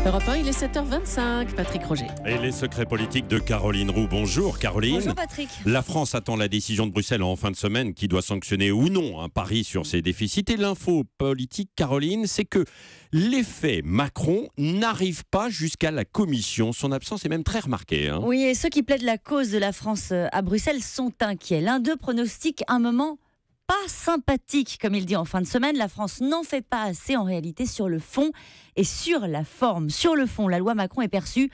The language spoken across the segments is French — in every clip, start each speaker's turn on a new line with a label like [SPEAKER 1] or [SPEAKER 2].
[SPEAKER 1] Europe 1, il est 7h25, Patrick Roger.
[SPEAKER 2] Et les secrets politiques de Caroline Roux. Bonjour Caroline.
[SPEAKER 3] Bonjour Patrick.
[SPEAKER 2] La France attend la décision de Bruxelles en fin de semaine qui doit sanctionner ou non un pari sur ses déficits. Et l'info politique, Caroline, c'est que l'effet Macron n'arrive pas jusqu'à la Commission. Son absence est même très remarquée.
[SPEAKER 3] Oui, et ceux qui plaident la cause de la France à Bruxelles sont inquiets. L'un d'eux pronostique un moment pas sympathique, comme il dit en fin de semaine. La France n'en fait pas assez en réalité sur le fond et sur la forme. Sur le fond, la loi Macron est perçue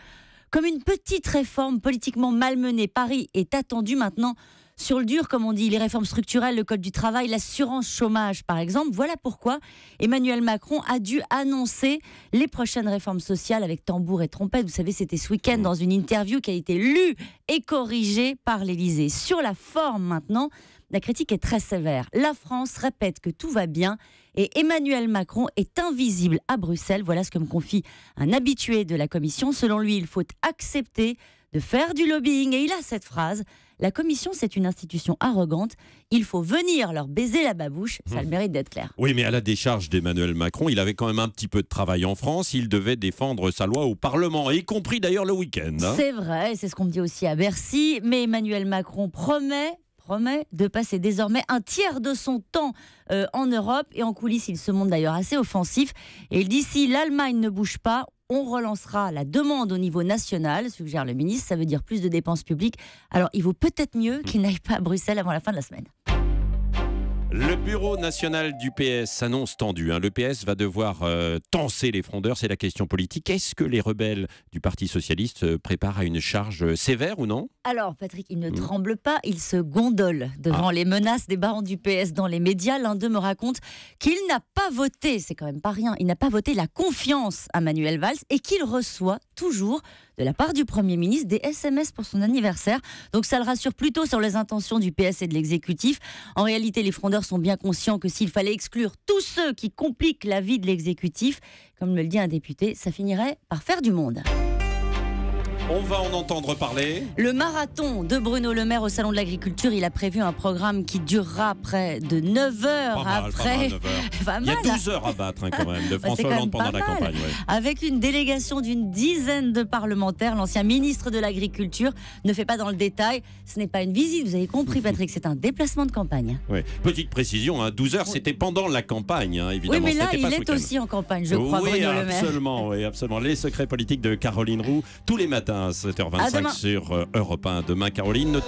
[SPEAKER 3] comme une petite réforme politiquement malmenée. Paris est attendu maintenant sur le dur, comme on dit, les réformes structurelles, le code du travail, l'assurance chômage par exemple. Voilà pourquoi Emmanuel Macron a dû annoncer les prochaines réformes sociales avec tambour et trompette. Vous savez, c'était ce week-end dans une interview qui a été lue et corrigée par l'Élysée. Sur la forme maintenant, la critique est très sévère. La France répète que tout va bien et Emmanuel Macron est invisible à Bruxelles. Voilà ce que me confie un habitué de la Commission. Selon lui, il faut accepter de faire du lobbying. Et il a cette phrase: la Commission, c'est une institution arrogante. Il faut venir leur baiser la babouche. Ça a le mérite d'être clair.
[SPEAKER 2] Oui, mais à la décharge d'Emmanuel Macron, il avait quand même un petit peu de travail en France. Il devait défendre sa loi au Parlement, y compris d'ailleurs le week-end.
[SPEAKER 3] C'est vrai, c'est ce qu'on me dit aussi à Bercy. Mais Emmanuel Macron promet de passer désormais un tiers de son temps en Europe. Et en coulisses, il se montre d'ailleurs assez offensif. Et il dit: si l'Allemagne ne bouge pas, on relancera la demande au niveau national, suggère le ministre. Ça veut dire plus de dépenses publiques. Alors, il vaut peut-être mieux qu'il n'aille pas à Bruxelles avant la fin de la semaine.
[SPEAKER 2] Le bureau national du PS s'annonce tendu. Le PS va devoir tancer les frondeurs, c'est la question politique. Est-ce que les rebelles du Parti socialiste préparent à une charge sévère ou non ?
[SPEAKER 3] Alors, Patrick, il ne tremble pas, il se gondole devant les menaces des barons du PS dans les médias. L'un d'eux me raconte qu'il n'a pas voté, c'est quand même pas rien, il n'a pas voté la confiance à Manuel Valls et qu'il reçoit toujours de la part du Premier ministre des SMS pour son anniversaire. Donc ça le rassure plutôt sur les intentions du PS et de l'exécutif. En réalité, les frondeurs sont bien conscients que s'il fallait exclure tous ceux qui compliquent la vie de l'exécutif, comme me le dit un député, ça finirait par faire du monde.
[SPEAKER 2] On va en entendre parler.
[SPEAKER 3] Le marathon de Bruno Le Maire au Salon de l'Agriculture, il a prévu un programme qui durera près de 9 heures après.
[SPEAKER 2] Pas mal, 9 heures. Il y a 12 heures à battre quand même de François Hollande pendant la campagne. Ouais.
[SPEAKER 3] Avec une délégation d'une dizaine de parlementaires, l'ancien ministre de l'Agriculture ne fait pas dans le détail. Ce n'est pas une visite, vous avez compris Patrick, c'est un déplacement de campagne.
[SPEAKER 2] Ouais. Petite précision, 12 heures c'était pendant la campagne, évidemment.
[SPEAKER 3] Oui, mais là il est aussi en campagne, je crois, Bruno Le Maire.
[SPEAKER 2] Oui, absolument. Les secrets politiques de Caroline Roux, tous les matins à 7h25 sur Europe 1. Demain, Caroline.